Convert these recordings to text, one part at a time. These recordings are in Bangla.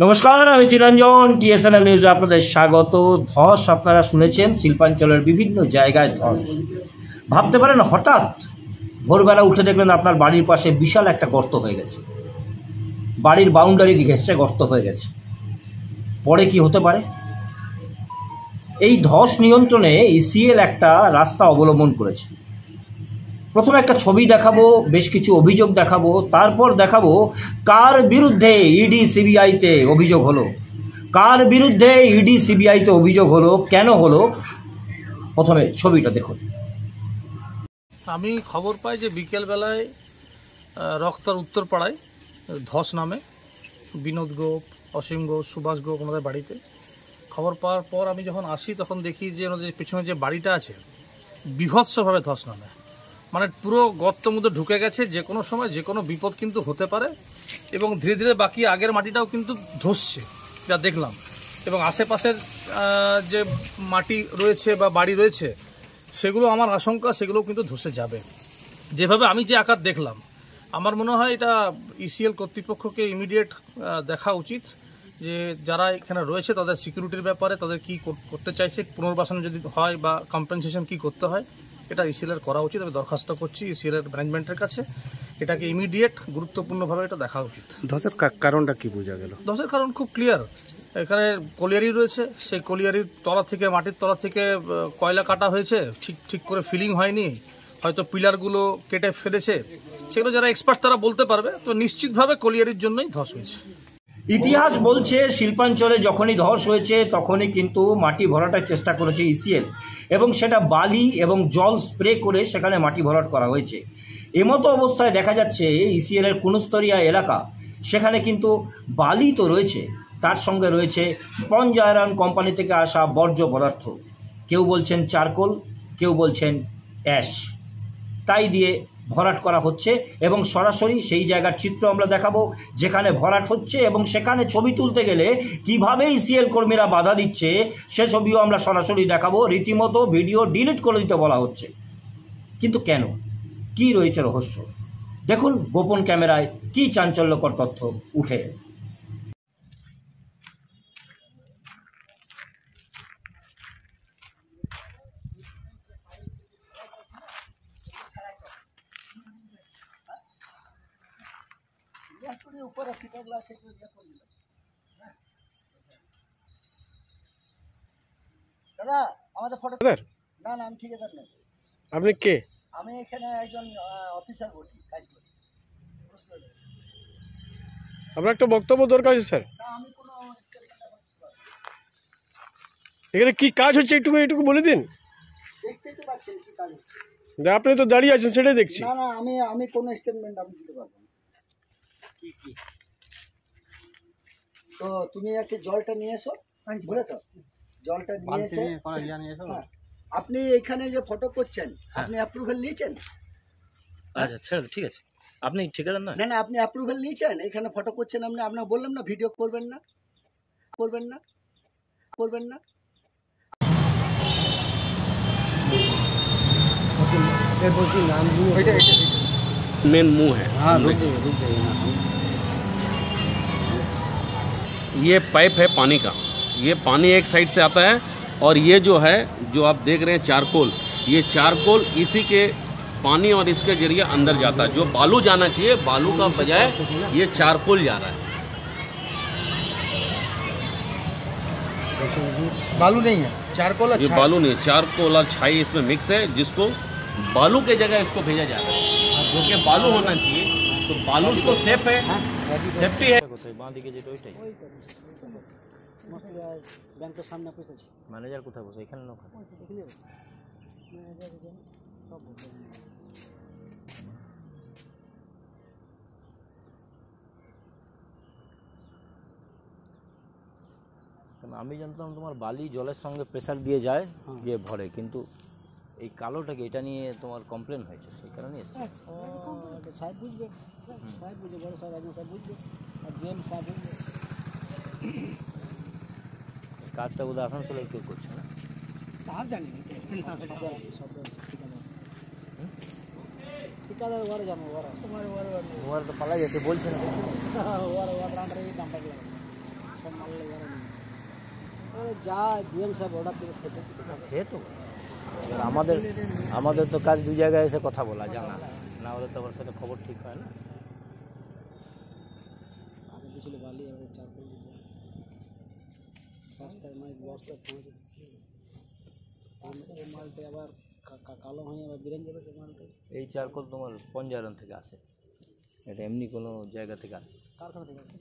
নমস্কার, আমি চিরঞ্জন, টিএসএনএল নিউজে আপনাদের স্বাগত। ধস আপনারা শুনেছেন, শিল্পাঞ্চলের বিভিন্ন জায়গায় ধস। ভাবতে পারেন হঠাৎ ভোরবেলা উঠে দেখলেন আপনার বাড়ির পাশে বিশাল একটা গর্ত হয়ে গেছে, বাড়ির বাউন্ডারি ঘেঁষে গর্ত হয়ে গেছে। পরে কি হতে পারে? এই ধস নিয়ন্ত্রণে ইসিএল একটা রাস্তা অবলম্বন করেছে। প্রথমে একটা ছবি দেখাবো, বেশ কিছু অভিযোগ দেখাবো, তারপর দেখাবো কার বিরুদ্ধে ইডি সিবিআইতে অভিযোগ হলো, কার বিরুদ্ধে ইডি সিবিআইতে অভিযোগ হলো, কেন হলো। প্রথমে ছবিটা দেখুন। আমি খবর পাই যে বিকেলবেলায় রক্তার উত্তরপাড়ায় ধস নামে বিনোদ গোপ, অসীম গোপ, সুভাষ গোপ ওনাদের বাড়িতে। খবর পাওয়ার পর আমি যখন আসি তখন দেখি যে ওনাদের পিছনে যে বাড়িটা আছে বিভৎসভাবে ধস নামে, মানে পুরো গর্ত মধ্যে ঢুকে গেছে। যে কোনো সময় যে কোনো বিপদ কিন্তু হতে পারে এবং ধীরে ধীরে বাকি আগের মাটিটাও কিন্তু ধসছে যা দেখলাম, এবং আশেপাশের যে মাটি রয়েছে বা বাড়ি রয়েছে সেগুলো আমার আশঙ্কা সেগুলোও কিন্তু ধসে যাবে। যেভাবে আমি যে আকার দেখলাম, আমার মনে হয় এটা ইসিএল কর্তৃপক্ষকে ইমিডিয়েট দেখা উচিত যে যারা এখানে রয়েছে তাদের সিকিউরিটির ব্যাপারে তাদের কি করতে চাইছে, পুনর্বাসন যদি হয় বা কম্পেনসেশন কি করতে হয়, এটা ইসিএলের করা উচিত। আমি দরখাস্ত করছি ইসিএলের ম্যানেজমেন্টের কাছে, এটাকে ইমিডিয়েট গুরুত্বপূর্ণভাবে এটা দেখা উচিত। ধসের কারণটা কি বোঝা গেল? ধসের কারণ খুব ক্লিয়ার। এখানে কলিয়ারি রয়েছে, সেই কলিয়ারির তলা থেকে, মাটির তলা থেকে কয়লা কাটা হয়েছে, ঠিক করে ফিলিং হয়নি, হয়তো পিলারগুলো কেটে ফেলেছে, সেগুলো যারা এক্সপার্ট তারা বলতে পারবে। তো নিশ্চিতভাবে কলিয়ারির জন্যই ধস হয়েছে। ইতিহাস বলছে শিল্পাঞ্চলে যখনই ধস হয়েছে তখনই কিন্তু মাটি ভরাটার চেষ্টা করেছে ইসিএল, এবং সেটা বালি এবং জল স্প্রে করে সেখানে মাটি ভরাট করা হয়েছে। এমতো অবস্থায় দেখা যাচ্ছে ইসিএলের কুনুস্তরিয়া এলাকা, সেখানে কিন্তু বালি তো রয়েছে, তার সঙ্গে রয়েছে স্পঞ্জ আয়রন কোম্পানি থেকে আসা বর্জ্য পদার্থ। কেউ বলছেন চারকোল, কেউ বলছেন অ্যাশ, তাই দিয়ে ভরাট করা হচ্ছে। এবং সরাসরি সেই জায়গার চিত্র আমরা দেখাবো যেখানে ভরাট হচ্ছে, এবং সেখানে ছবি তুলতে গেলে কিভাবে ইসিএল কর্মীরা বাধা দিচ্ছে সে ছবিও আমরা সরাসরি দেখাবো। রীতিমতো ভিডিও ডিলিট করে দিতে বলা হচ্ছে, কিন্তু কেন, কি রয়েছে রহস্য? দেখুন গোপন ক্যামেরায় কি চাঞ্চল্যকর তথ্য উঠে। দাদা আমাদের ফটো না না আমি ঠিকাদার নেই। আপনি কে? আমি এখানে একজন অফিসার বলি, কাজ করি। আপনার একটা বক্তব্য দরকার আছে স্যার। না আমি কোনো এখানে কি কাজ হচ্ছে একটু বলে দিন। দেখতেই তো পাচ্ছেন কি কাজ হচ্ছে। আপনি তো দাঁড়িয়ে আছেন সেটাই দেখছি। না না আমি কোনো স্টেটমেন্ট আমি দিতে পারবো না। কি তো তুমি একটা জলটা নিয়ে এসো, বলে তো জলটা নিয়ে এসে আপনি এখানে যে ফটো করছেন আপনি অ্যাপ্রুভাল নিয়েছেন? আচ্ছা ছেড়ে ঠিক আছে, আপনি ঠিকাদার না? না না আপনি অ্যাপ্রুভাল নিয়েছেন, এখানে ফটো করছেন আপনি। আপনার বললাম না ভিডিও করবেন না, করবেন না, করবেন না। मेन मुंह है। हाँ, रुक जाइए। ये पाइप है पानी का, ये पानी एक साइड से आता है, और ये जो है जो आप देख रहे हैं चारकोल, ये चारकोल इसी के पानी और इसके जरिए अंदर जाता है। जो बालू जाना चाहिए बालू का बजाय ये चारकोल जा रहा है। बालू नहीं है, चारकोल। ये बालू नहीं है, चारकोल और छाई इसमें मिक्स है, जिसको बालू के जगह इसको भेजा जा रहा है। जो कि बालू होना चाहिए, तो बालू इसको सेफ है, सेफ्टी है। ব্যাংকের সামনে বসেছি। ম্যানেজার কোথায় বসে? এখানে না, আমি জানতাম তোমার বালি জলের সঙ্গে প্রেসার দিয়ে যায়, গিয়ে ভরে, কিন্তু এই কালোটাকে এটা নিয়ে তোমার কমপ্লেন হয়েছে, সেই কারণে এসেছে। সাহেব বুঝবে, সাহেব বুঝবে, বড় সাহেব একজন সাহেব বুঝবে, আর জিএম সাহেব বুঝবে। কাজটা বোধহয় আসানসোলের কেউ করছে না, তার জানি না। ঠিকাদার ওরা জানো ওরা ওরা তো পালা গেছে বলছে না ওরা আন্ডারে দামটা লাগে সব মাল লাগে ওরা যা জিএম সাহেব অর্ডার করে সেটা সে তো এবার আমাদের তো কাজ দুই জায়গায় এসে কথা বলা জানা না হলে তো আবার সেটা খবর ঠিক হয় না। আগে দিয়েছিল বালি আর চারকোল রাস্তায় মানে বস্তা পৌঁছে এই মালটা আবার কালো হয়ে আবার বিরেন যাবে সেই মালটা। এই চারকোল তোমার পঞ্জায়রন থেকে আসে, এটা এমনি কোনো জায়গা থেকে আসে? কারখানা থেকে আসছে,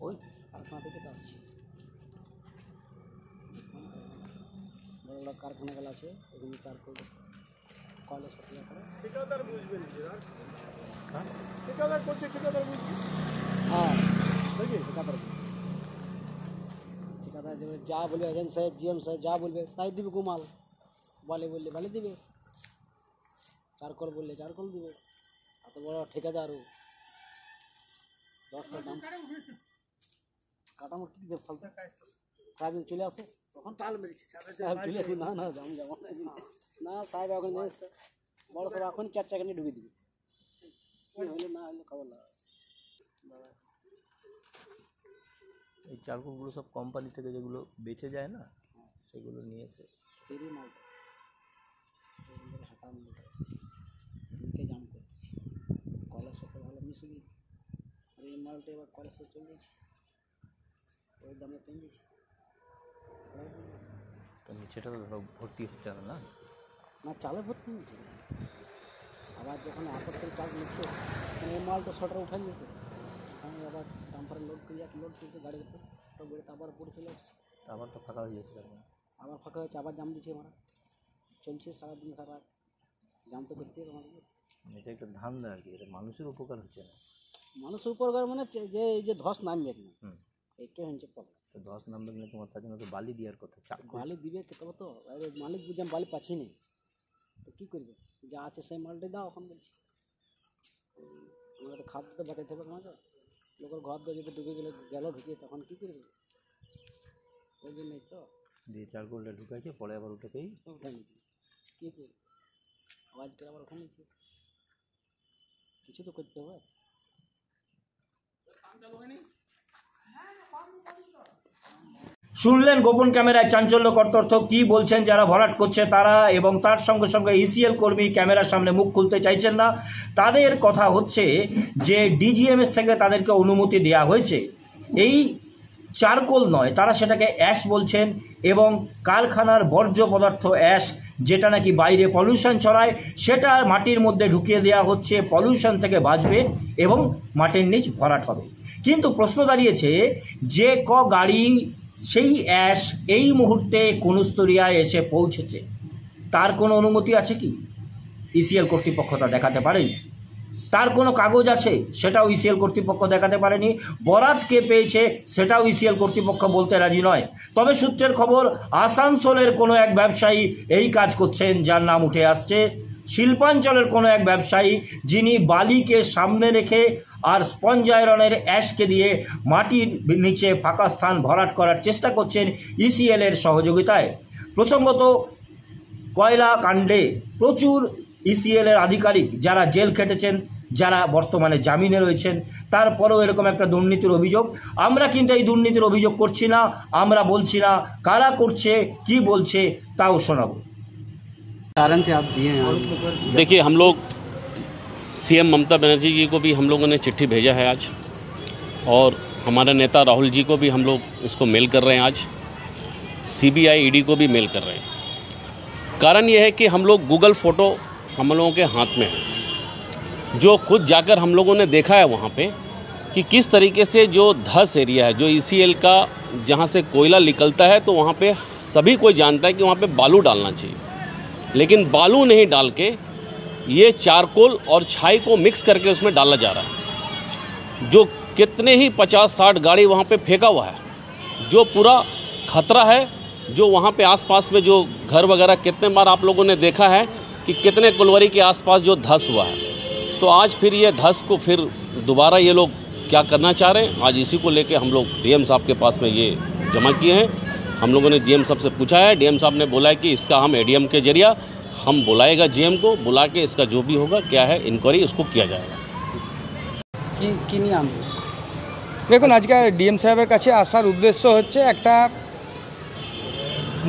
ওই কারখানা থেকে তো আসছে, বড় বড় কারখানাগুলো আছে ওগুলো চারকোল কয়লা সাপ্লাই করে। ঠিকাদার বুঝবেন ঠিকাদার করছে, ঠিকাদার বুঝবে। হ্যাঁ বুঝলি ঠিকাদার দেবে, যা বলবে এজেন্ট সাহেব জিএম সাহেব যা বলবে তাই দিবে গুমাল। বলে বললে বলে দিবে, চারকোল বললে চারকোল দিবে। এত বড় ঠিকাদারও 10টা দাম কাটামো কি দিয়ে ফলতে সাহেব চলে আসে তখন তাল মেরেছি সাহেব চলে আসে। না না দাম যাবো না সাহেব এখন বড় সব এখন 4 টাকা নিয়ে ঢুকে দিবে, হইলে না হইলে খবর লাগা। এই চারকোলগুলো সব কোম্পানি থেকে যেগুলো বেচে যায় না সেগুলো নিয়ে এসে ফেরি মাল হাঁটা দিকে জাম করতেছি, কলের সাথে ভালো মিশে গিয়ে আর এই মালটা এবার কলের সাথে চলে গেছি ওই দামে পেয়ে গেছি। তো নিচেটা তো ধরো ভর্তি হচ্ছে না না না চালে ভর্তি হচ্ছে, আবার যখন আপত্তির চার্জ নিচ্ছে এই মালটা শটার উঠাই নিয়েছে, আমি আবার ডাম্পারে লোড করে যাচ্ছি, লোড করতে গাড়িতে সব গাড়িতে আবার পড়ে চলে আসছে, আবার তো ফাঁকা হয়ে যাচ্ছে, আবার ফাঁকা হয়েছে, আবার জাম দিচ্ছে আমরা চলছে সারাদিন সারা জাম তো করতে হবে আমাদের। এটা একটা ধান্দা আর কি, এটা মানুষের উপকার হচ্ছে না, মানুষের উপকার মানে যে এই যে ধস নামবে না এইটাই হচ্ছে প্রবলেম। তো ধস নামবে না তোমার তার জন্য তো বালি দেওয়ার কথা, বালি দিবে তবে তো মালিক বুঝে বালি পাচ্ছি না তো কী করবে, যা আছে সেই মালটাই দাও এখন বলছি। আমরা তো খাদ্য তো বাঁচাইতে হবে আমাকে, লোকের ঘর দিয়ে যদি ঢুকে গেল ঢুকে তখন কী করবে, ওই জন্যই তো দিয়ে চারকোলটা ঢুকাইছে, পরে আবার ওটাকেই উঠে নিচ্ছি, কী করবে আওয়াজ করে আবার উঠে নিচ্ছি, কিছু তো করতে হবে। শুনলেন গোপন ক্যামেরায় চাঞ্চল্যকর তথ্য কি বলছেন যারা ভরাট করছে তারা, এবং তার সঙ্গে সঙ্গে ইসিএল কর্মী ক্যামেরার সামনে মুখ খুলতে চাইছেন না। তাদের কথা হচ্ছে যে ডিজিএমএস থেকে তাদেরকে অনুমতি দেওয়া হয়েছে, এই চারকোল নয়, তারা সেটাকে অ্যাশ বলছেন, এবং কারখানার বর্জ্য পদার্থ অ্যাশ যেটা নাকি বাইরে পলিউশন ছড়ায় সেটা মাটির মধ্যে ঢুকিয়ে দেওয়া হচ্ছে, পলিউশন থেকে বাঁচবে এবং মাটির নিচ ভরাট হবে। কিন্তু প্রশ্ন দাঁড়িয়েছে যে গাড়ি সেই অ্যাশ এই মুহূর্তে কুনুস্তরিয়ায় এসে পৌঁছেছে তার কোনো অনুমতি আছে কি? ইসিএল কর্তৃপক্ষ তা দেখাতে পারেনি। তার কোনো কাগজ আছে সেটাও ইসিএল কর্তৃপক্ষ দেখাতে পারেনি। বরাত কে পেয়েছে সেটাও ইসিএল কর্তৃপক্ষ বলতে রাজি নয়। তবে সূত্রের খবর আসানসোলের কোনো এক ব্যবসায়ী এই কাজ করছেন, যার নাম উঠে আসছে শিল্পাঞ্চলের কোনো এক ব্যবসায়ী, যিনি বালিকে সামনে রেখে আর স্পঞ্জ আয়রনের অ্যাশকে দিয়ে মাটির নিচে ফাঁকা স্থান ভরাট করার চেষ্টা করছেন ইসিএলের সহযোগিতায়। প্রসঙ্গত কয়লা কাণ্ডে প্রচুর ইসিএলের আধিকারিক যারা জেল খেটেছেন, যারা বর্তমানে জামিনে রয়েছেন, তারপরেও এরকম একটা দুর্নীতির অভিযোগ। আমরা কিন্তু এই দুর্নীতির অভিযোগ করছি না, আমরা বলছি না কারা করছে কি বলছে তাও শোনাবো। कारण से आप दिए हैं? देखिए, हम लोग सीएम ममता बनर्जी जी को भी हम लोगों ने चिट्ठी भेजा है आज, और हमारे नेता राहुल जी को भी हम लोग इसको मेल कर रहे हैं आज, सीबीआई ईडी को भी मेल कर रहे हैं। कारण ये है कि हम लोग गूगल फ़ोटो हम लोगों के हाथ में है, जो खुद जाकर हम लोगों ने देखा है वहाँ पे कि किस तरीके से जो धस एरिया है, जो ईसीएल का जहाँ से कोयला निकलता है, तो वहाँ पे सभी कोई जानता है कि वहाँ पे बालू डालना चाहिए, लेकिन बालू नहीं डाल के ये चारकोल और छाई को मिक्स करके उसमें डाला जा रहा है। जो कितने ही 50-60 गाड़ी वहाँ पे फेंका हुआ है, जो पूरा खतरा है, जो वहाँ पे आसपास में जो घर वगैरह कितने बार आप लोगों ने देखा है कि कितने कुलवरी के आसपास जो धस हुआ है। तो आज फिर ये धस को फिर दोबारा ये लोग क्या करना चाह रहे हैं, आज इसी को लेके हम लोग डीएम साहब के पास में ये जमा किए हैं। हम लोगों ने डीएम साहब से पूछा है, डीएम साहब ने बोला है कि इसका हम एडीएम के जरिए हम बुलाएगा जीएम को, बुला के इसका जो भी होगा क्या है इंक्वायरी उसको किया जाएगा। কি নিয়ে আনবে? দেখুন, আজকে ডিএম সাহেবের কাছে আসার উদ্দেশ্য হচ্ছে একটা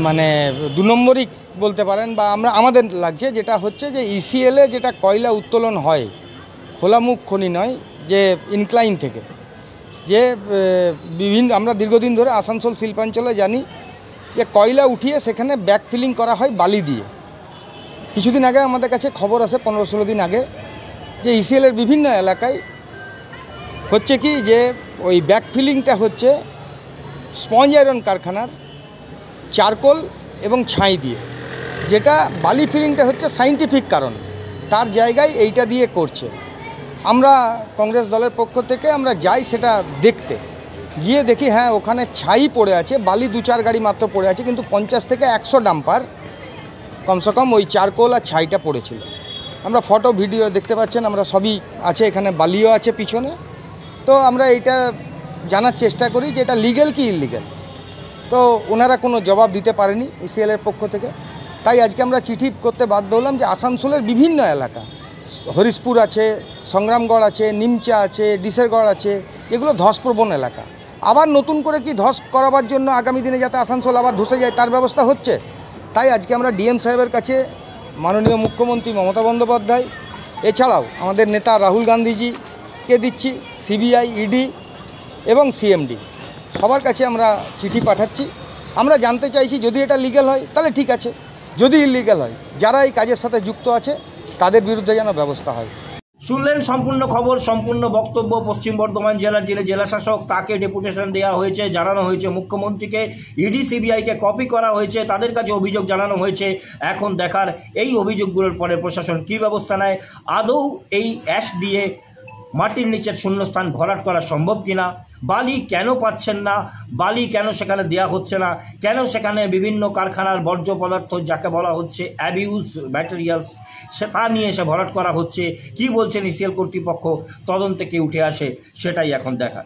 মানে 2 নম্বরই বলতে পারেন, বা আমাদের লাগছে যেটা হচ্ছে যে ইসিএলে যেটা কয়লা উত্তোলন হয় খোলামুখ খনি নয়, যে ইনক্লাইন থেকে, যে বিভিন্ন আমরা দীর্ঘদিন ধরে আসানসোল শিল্পাঞ্চলে জানি যে কয়লা উঠিয়ে সেখানে ব্যাকফিলিং করা হয় বালি দিয়ে। কিছুদিন আগে আমাদের কাছে খবর আসে 15-16 দিন আগে যে ইসিএলের বিভিন্ন এলাকায় হচ্ছে কি যে ওই ব্যাকফিলিংটা হচ্ছে স্পঞ্জ আয়রন কারখানার চারকোল এবং ছাই দিয়ে, যেটা বালি ফিলিংটা হচ্ছে সায়েন্টিফিক কারণ, তার জায়গায় এইটা দিয়ে করছে। আমরা কংগ্রেস দলের পক্ষ থেকে আমরা যাই সেটা দেখতে, গিয়ে দেখি হ্যাঁ ওখানে ছাই পড়ে আছে, বালি 2-4 গাড়ি মাত্র পড়ে আছে, কিন্তু 50 থেকে 100 ডাম্পার কমসে কম ওই চারকোল আর ছাইটা পড়েছিল। আমরা ফটো ভিডিও দেখতে পাচ্ছেন, আমরা সবই আছে, এখানে বালিও আছে পিছনে। তো আমরা এইটা জানার চেষ্টা করি যে এটা লিগ্যাল কি ইললিগ্যাল, তো ওনারা কোনো জবাব দিতে পারেনি ইসিএলের পক্ষ থেকে। তাই আজকে আমরা চিঠি করতে বাধ্য হলাম যে আসানসোলের বিভিন্ন এলাকা, হরিশপুর আছে, সংগ্রামগড় আছে, নিমচা আছে, ডিসেরগড় আছে, এগুলো ধসপ্রবণ এলাকা। আবার নতুন করে কি ধস করাবার জন্য আগামী দিনে যাতে আসানসোল আবার ধসে যায় তার ব্যবস্থা হচ্ছে। তাই আজকে আমরা ডিএম সাহেবের কাছে মাননীয় মুখ্যমন্ত্রী মমতা বন্দ্যোপাধ্যায়, এছাড়াও আমাদের নেতা রাহুল গান্ধীজিকে দিচ্ছি, সিবিআই, ইডি এবং সিএমডি সবার কাছে আমরা চিঠি পাঠাচ্ছি। আমরা জানতে চাইছি যদি এটা লিগ্যাল হয় তাহলে ঠিক আছে, যদি ইললিগ্যাল হয় যারা এই কাজের সাথে যুক্ত আছে তাদের বিরুদ্ধে যেন ব্যবস্থা হয়। শুনলেন সম্পূর্ণ খবর, সম্পূর্ণ বক্তব্য। পশ্চিম বর্ধমান জেলার যিনি জেলাশাসক তাকে ডেপুটেশন দেওয়া হয়েছে, জানানো হয়েছে মুখ্যমন্ত্রীকে, ইডি সিবিআইকে কপি করা হয়েছে, তাদের কাছে অভিযোগ জানানো হয়েছে। এখন দেখার এই অভিযোগগুলোর পরে প্রশাসন কী ব্যবস্থা নেয়, আদৌ এই অ্যাশ দিয়ে মাটির নিচের শূন্যস্থান ভরাট করা সম্ভব কিনা, বালি কেন পাচ্ছেন না, বালি কেন সেখানে দেওয়া হচ্ছে না, কেন সেখানে বিভিন্ন কারখানার বর্জ্য পদার্থ যাকে বলা হচ্ছে অ্যাবিউজ ম্যাটেরিয়ালস তা নিয়ে এসে ভরাট করা হচ্ছে, কি বলছেন ইসিএল কর্তৃপক্ষ, তদন্তে কে উঠে আসে সেটাই এখন দেখার।